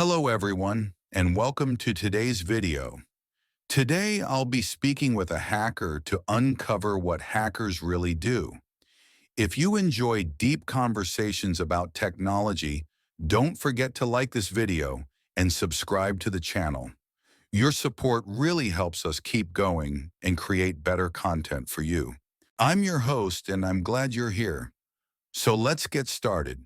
Hello everyone, and welcome to today's video. Today I'll be speaking with a hacker to uncover what hackers really do. If you enjoy deep conversations about technology, don't forget to like this video and subscribe to the channel. Your support really helps us keep going and create better content for you. I'm your host and I'm glad you're here. So let's get started.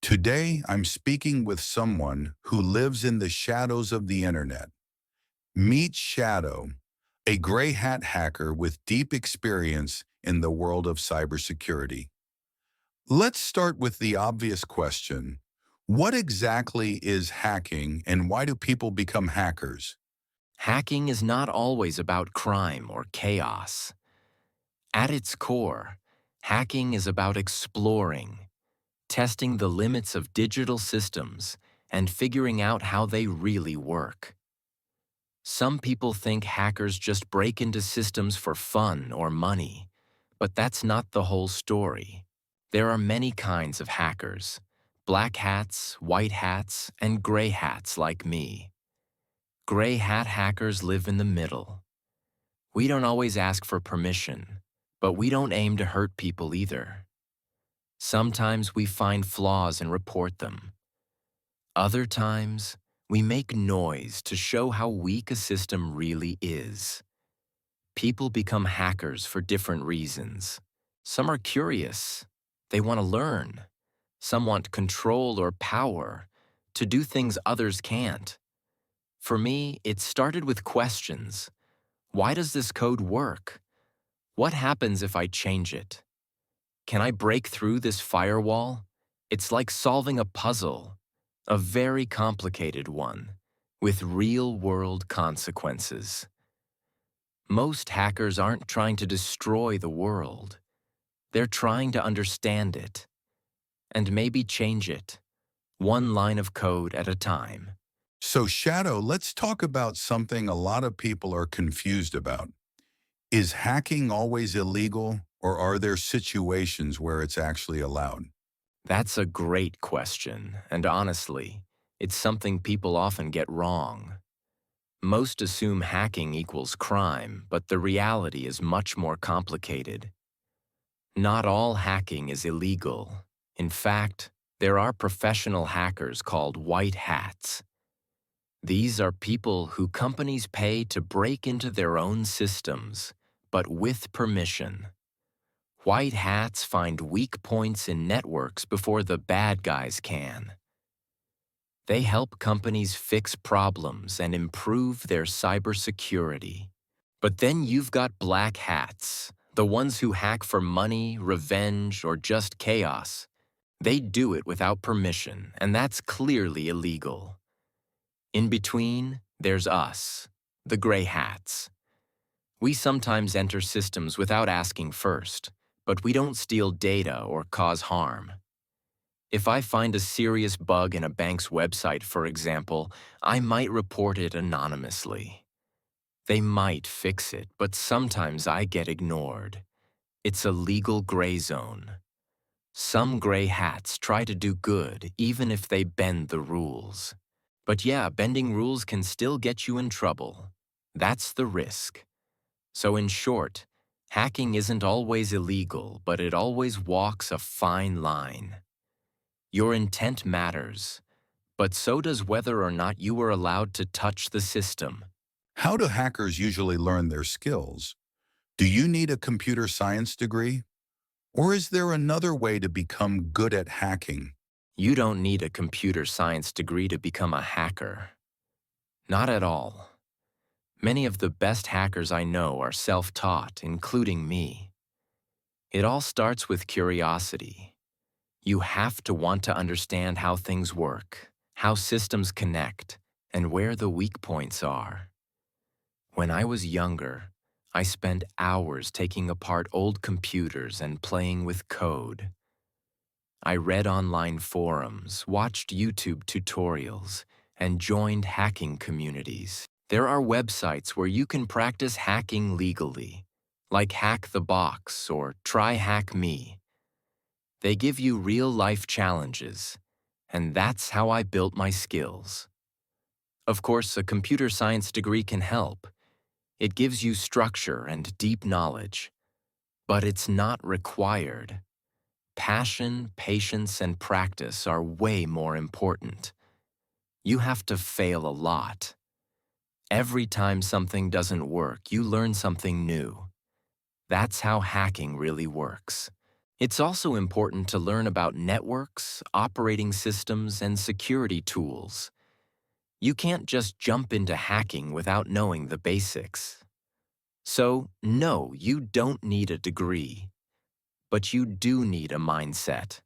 Today, I'm speaking with someone who lives in the shadows of the internet. Meet Shadow, a gray hat hacker with deep experience in the world of cybersecurity. Let's start with the obvious question. What exactly is hacking and why do people become hackers? Hacking is not always about crime or chaos. At its core, hacking is about exploring, testing the limits of digital systems, and figuring out how they really work. Some people think hackers just break into systems for fun or money, but that's not the whole story. There are many kinds of hackers: black hats, white hats, and gray hats like me. Gray hat hackers live in the middle. We don't always ask for permission, but we don't aim to hurt people either. Sometimes we find flaws and report them. Other times, we make noise to show how weak a system really is. People become hackers for different reasons. Some are curious. They want to learn. Some want control or power to do things others can't. For me, it started with questions. Why does this code work? What happens if I change it? Can I break through this firewall? It's like solving a puzzle, a very complicated one, with real-world consequences. Most hackers aren't trying to destroy the world. They're trying to understand it, and maybe change it, one line of code at a time. So Shadow, let's talk about something a lot of people are confused about. Is hacking always illegal, or are there situations where it's actually allowed? That's a great question, and honestly, it's something people often get wrong. Most assume hacking equals crime, but the reality is much more complicated. Not all hacking is illegal. In fact, there are professional hackers called white hats. These are people who companies pay to break into their own systems, but with permission. White hats find weak points in networks before the bad guys can. They help companies fix problems and improve their cybersecurity. But then you've got black hats, the ones who hack for money, revenge, or just chaos. They do it without permission, and that's clearly illegal. In between, there's us, the gray hats. We sometimes enter systems without asking first, but we don't steal data or cause harm. If I find a serious bug in a bank's website, for example, I might report it anonymously. They might fix it, but sometimes I get ignored. It's a legal gray zone. Some gray hats try to do good even if they bend the rules. But yeah, bending rules can still get you in trouble. That's the risk. So in short, hacking isn't always illegal, but it always walks a fine line. Your intent matters, but so does whether or not you are allowed to touch the system. How do hackers usually learn their skills? Do you need a computer science degree? Or is there another way to become good at hacking? You don't need a computer science degree to become a hacker. Not at all. Many of the best hackers I know are self-taught, including me. It all starts with curiosity. You have to want to understand how things work, how systems connect, and where the weak points are. When I was younger, I spent hours taking apart old computers and playing with code. I read online forums, watched YouTube tutorials, and joined hacking communities. There are websites where you can practice hacking legally, like Hack the Box or Try Hack Me. They give you real-life challenges, and that's how I built my skills. Of course, a computer science degree can help. It gives you structure and deep knowledge, but it's not required. Passion, patience, and practice are way more important. You have to fail a lot. Every time something doesn't work, you learn something new. That's how hacking really works. It's also important to learn about networks, operating systems, and security tools. You can't just jump into hacking without knowing the basics. So, no, you don't need a degree, but you do need a mindset.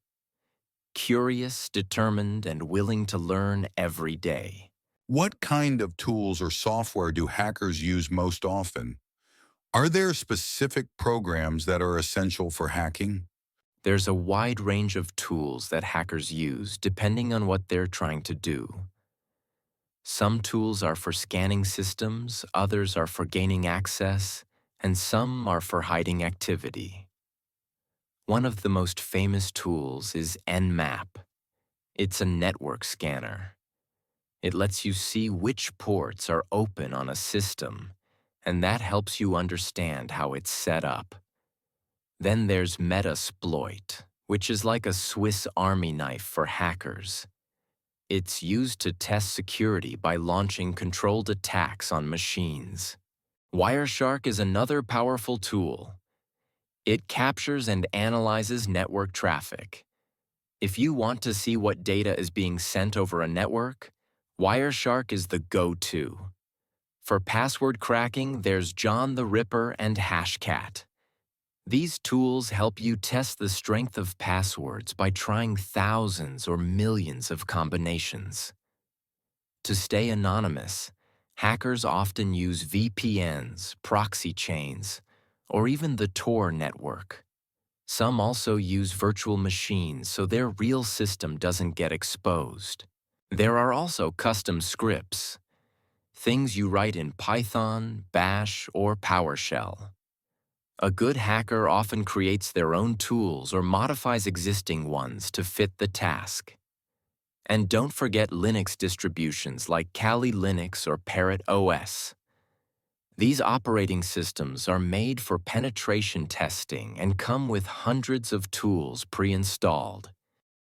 Curious, determined, and willing to learn every day. What kind of tools or software do hackers use most often? Are there specific programs that are essential for hacking? There's a wide range of tools that hackers use depending on what they're trying to do. Some tools are for scanning systems, others are for gaining access, and some are for hiding activity. One of the most famous tools is Nmap. It's a network scanner. It lets you see which ports are open on a system, and that helps you understand how it's set up. Then there's Metasploit, which is like a Swiss Army knife for hackers. It's used to test security by launching controlled attacks on machines. Wireshark is another powerful tool. It captures and analyzes network traffic. If you want to see what data is being sent over a network, Wireshark is the go-to. For password cracking, there's John the Ripper and Hashcat. These tools help you test the strength of passwords by trying thousands or millions of combinations. To stay anonymous, hackers often use VPNs, proxy chains, or even the Tor network. Some also use virtual machines so their real system doesn't get exposed. There are also custom scripts, things you write in Python, Bash, or PowerShell. A good hacker often creates their own tools or modifies existing ones to fit the task. And don't forget Linux distributions like Kali Linux or Parrot OS. These operating systems are made for penetration testing and come with hundreds of tools pre-installed.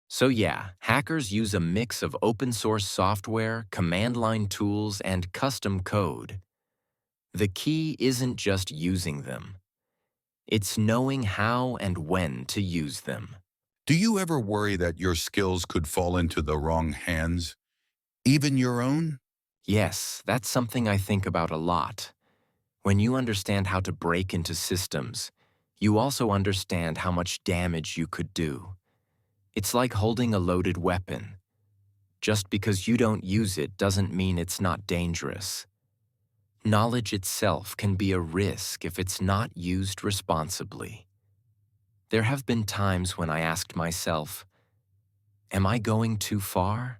So yeah, hackers use a mix of open-source software, command-line tools, and custom code. The key isn't just using them. It's knowing how and when to use them. Do you ever worry that your skills could fall into the wrong hands, even your own? Yes, that's something I think about a lot. When you understand how to break into systems, you also understand how much damage you could do. It's like holding a loaded weapon. Just because you don't use it doesn't mean it's not dangerous. Knowledge itself can be a risk if it's not used responsibly. There have been times when I asked myself, am I going too far?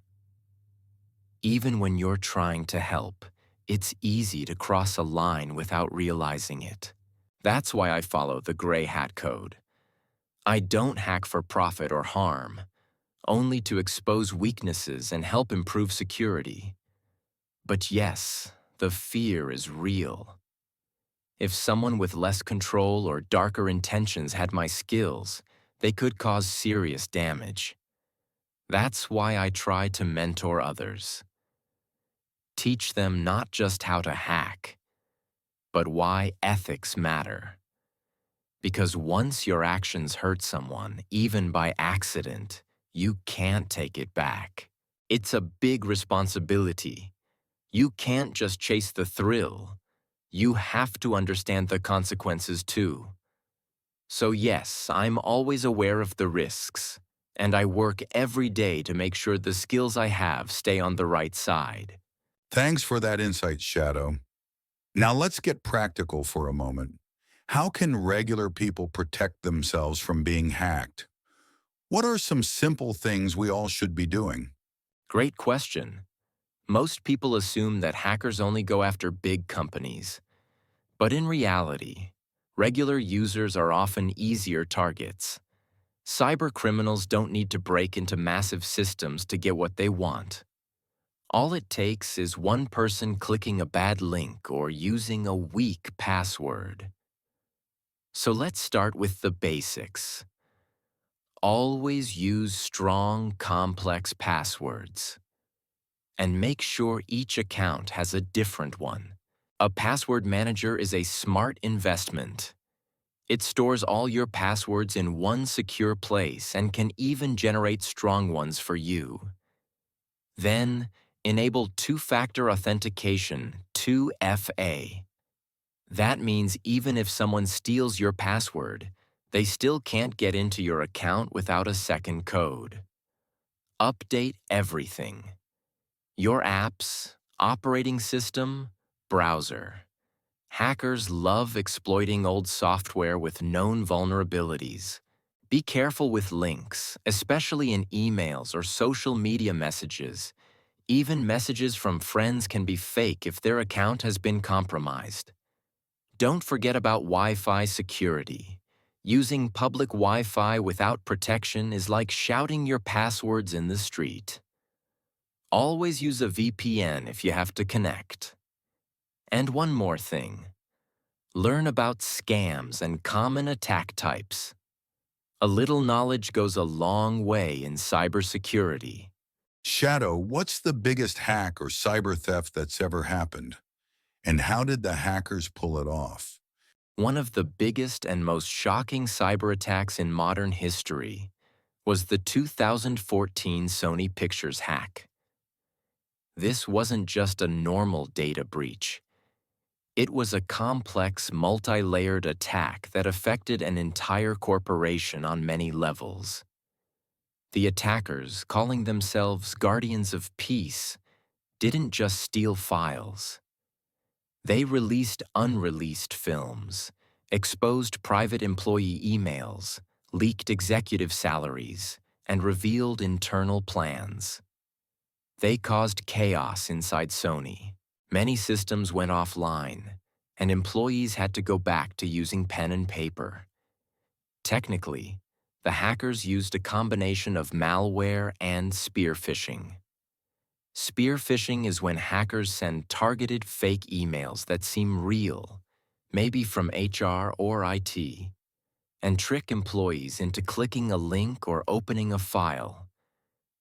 Even when you're trying to help, it's easy to cross a line without realizing it. That's why I follow the gray hat code. I don't hack for profit or harm, only to expose weaknesses and help improve security. But yes, the fear is real. If someone with less control or darker intentions had my skills, they could cause serious damage. That's why I try to mentor others. Teach them not just how to hack, but why ethics matter. Because once your actions hurt someone, even by accident, you can't take it back. It's a big responsibility. You can't just chase the thrill. You have to understand the consequences too. So yes, I'm always aware of the risks, and I work every day to make sure the skills I have stay on the right side. Thanks for that insight, Shadow. Now let's get practical for a moment. How can regular people protect themselves from being hacked? What are some simple things we all should be doing? Great question. Most people assume that hackers only go after big companies. But in reality, regular users are often easier targets. Cyber criminals don't need to break into massive systems to get what they want. All it takes is one person clicking a bad link or using a weak password. So let's start with the basics. Always use strong, complex passwords. And make sure each account has a different one. A password manager is a smart investment. It stores all your passwords in one secure place and can even generate strong ones for you. Then, enable two-factor authentication, 2FA. That means even if someone steals your password, they still can't get into your account without a second code. Update everything. Your apps, operating system, browser. Hackers love exploiting old software with known vulnerabilities. Be careful with links, especially in emails or social media messages. Even messages from friends can be fake if their account has been compromised. Don't forget about Wi-Fi security. Using public Wi-Fi without protection is like shouting your passwords in the street. Always use a VPN if you have to connect. And one more thing. Learn about scams and common attack types. A little knowledge goes a long way in cybersecurity. Shadow, what's the biggest hack or cyber theft that's ever happened? And how did the hackers pull it off? One of the biggest and most shocking cyber attacks in modern history was the 2014 Sony Pictures hack. This wasn't just a normal data breach. It was a complex, multi-layered attack that affected an entire corporation on many levels. The attackers, calling themselves Guardians of Peace, didn't just steal files. They released unreleased films, exposed private employee emails, leaked executive salaries, and revealed internal plans. They caused chaos inside Sony. Many systems went offline, and employees had to go back to using pen and paper. Technically, the hackers used a combination of malware and spear phishing. Spear phishing is when hackers send targeted fake emails that seem real, maybe from HR or IT, and trick employees into clicking a link or opening a file.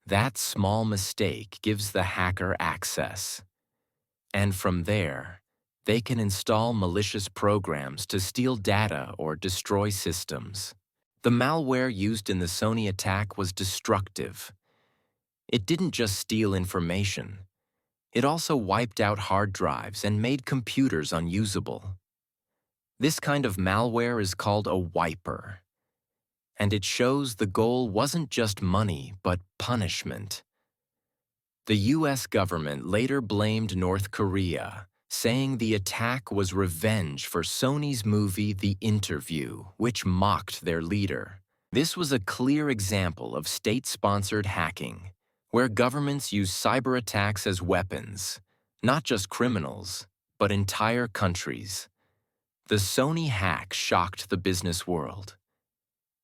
That small mistake gives the hacker access. And from there, they can install malicious programs to steal data or destroy systems. The malware used in the Sony attack was destructive. It didn't just steal information. It also wiped out hard drives and made computers unusable. This kind of malware is called a wiper. And it shows the goal wasn't just money, but punishment. The US government later blamed North Korea, saying the attack was revenge for Sony's movie The Interview, which mocked their leader. This was a clear example of state-sponsored hacking, where governments use cyber attacks as weapons, not just criminals, but entire countries. The Sony hack shocked the business world.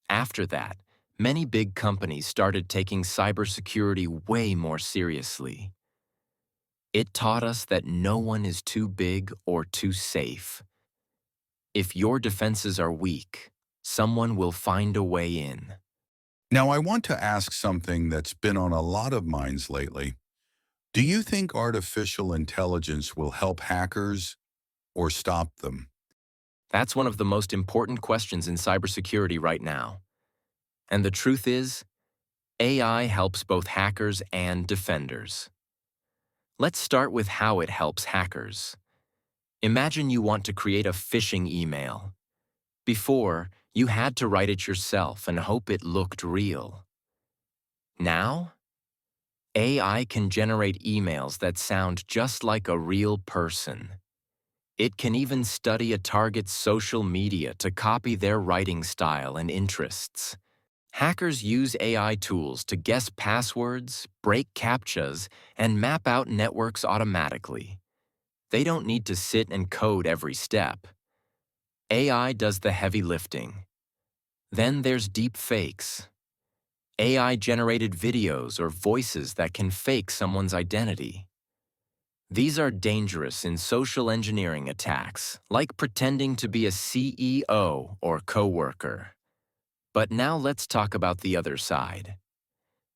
After that, many big companies started taking cybersecurity way more seriously. It taught us that no one is too big or too safe. If your defenses are weak, someone will find a way in. Now, I want to ask something that's been on a lot of minds lately. Do you think artificial intelligence will help hackers or stop them? That's one of the most important questions in cybersecurity right now. And the truth is, AI helps both hackers and defenders. Let's start with how it helps hackers. Imagine you want to create a phishing email. Before, you had to write it yourself and hope it looked real. Now, AI can generate emails that sound just like a real person. It can even study a target's social media to copy their writing style and interests. Hackers use AI tools to guess passwords, break CAPTCHAs, and map out networks automatically. They don't need to sit and code every step. AI does the heavy lifting. Then there's deep fakes. AI-generated videos or voices that can fake someone's identity. These are dangerous in social engineering attacks, like pretending to be a CEO or coworker. But now let's talk about the other side.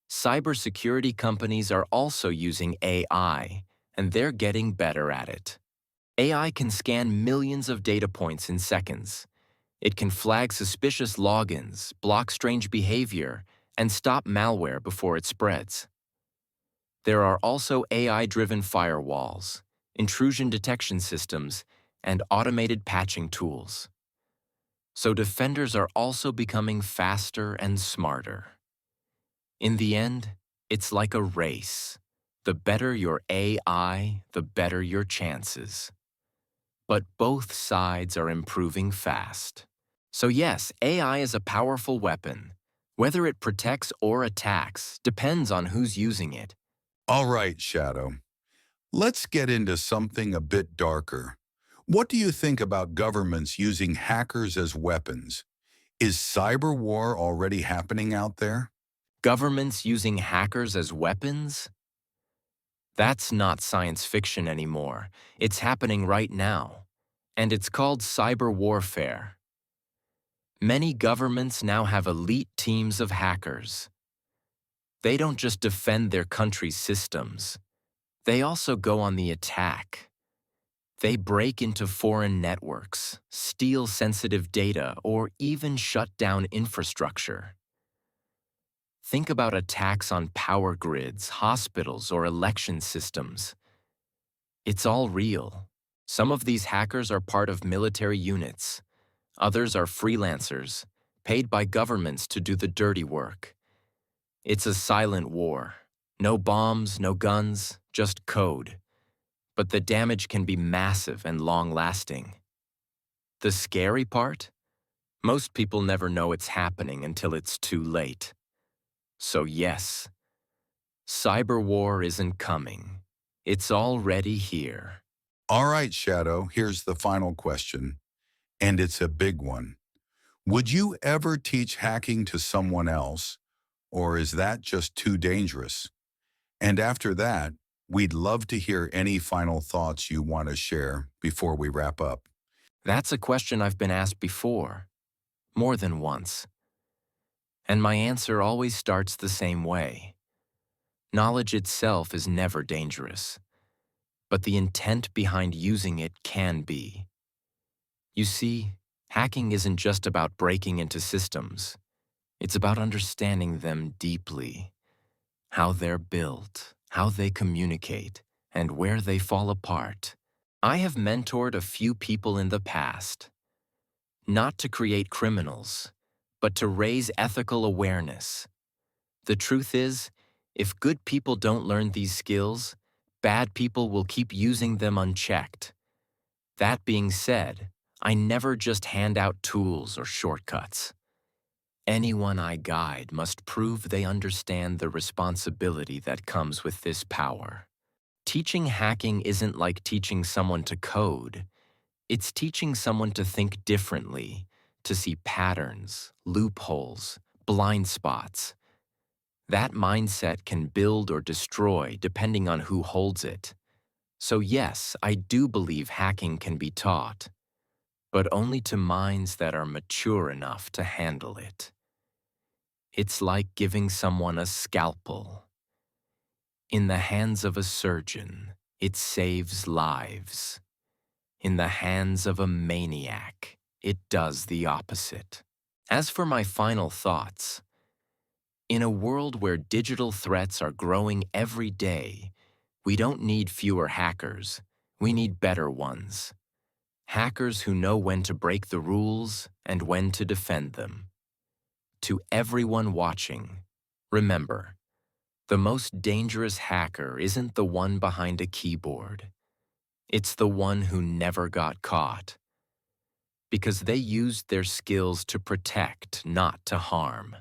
Cybersecurity companies are also using AI, and they're getting better at it. AI can scan millions of data points in seconds. It can flag suspicious logins, block strange behavior, and stop malware before it spreads. There are also AI-driven firewalls, intrusion detection systems, and automated patching tools. So defenders are also becoming faster and smarter. In the end, it's like a race. The better your AI, the better your chances. But both sides are improving fast. So yes, AI is a powerful weapon. Whether it protects or attacks depends on who's using it. All right, Shadow. Let's get into something a bit darker. What do you think about governments using hackers as weapons? Is cyber war already happening out there? Governments using hackers as weapons? That's not science fiction anymore. It's happening right now. And it's called cyber warfare. Many governments now have elite teams of hackers. They don't just defend their country's systems. They also go on the attack. They break into foreign networks, steal sensitive data, or even shut down infrastructure. Think about attacks on power grids, hospitals, or election systems. It's all real. Some of these hackers are part of military units. Others are freelancers, paid by governments to do the dirty work. It's a silent war. No bombs, no guns, just code. But the damage can be massive and long-lasting. The scary part? Most people never know it's happening until it's too late. So yes, cyber war isn't coming. It's already here. All right, Shadow, here's the final question, and it's a big one. Would you ever teach hacking to someone else, or is that just too dangerous? And after that, we'd love to hear any final thoughts you want to share before we wrap up. That's a question I've been asked before, more than once. And my answer always starts the same way. Knowledge itself is never dangerous, but the intent behind using it can be. You see, hacking isn't just about breaking into systems. It's about understanding them deeply, how they're built, how they communicate, and where they fall apart. I have mentored a few people in the past, not to create criminals, but to raise ethical awareness. The truth is, if good people don't learn these skills, bad people will keep using them unchecked. That being said, I never just hand out tools or shortcuts. Anyone I guide must prove they understand the responsibility that comes with this power. Teaching hacking isn't like teaching someone to code. It's teaching someone to think differently, to see patterns, loopholes, blind spots. That mindset can build or destroy depending on who holds it. So yes, I do believe hacking can be taught, but only to minds that are mature enough to handle it. It's like giving someone a scalpel. In the hands of a surgeon, it saves lives. In the hands of a maniac, it does the opposite. As for my final thoughts, in a world where digital threats are growing every day, we don't need fewer hackers, we need better ones. Hackers who know when to break the rules and when to defend them. To everyone watching, remember, the most dangerous hacker isn't the one behind a keyboard. It's the one who never got caught. Because they used their skills to protect, not to harm.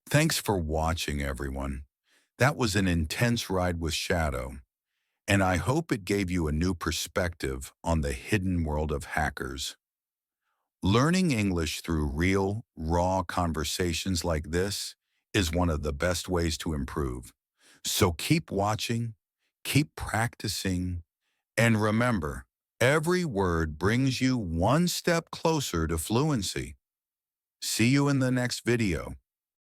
Thanks for watching, everyone. That was an intense ride with Shadow, and I hope it gave you a new perspective on the hidden world of hackers. Learning English through real, raw conversations like this is one of the best ways to improve. So keep watching, keep practicing, And remember, every word brings you one step closer to fluency. See you in the next video.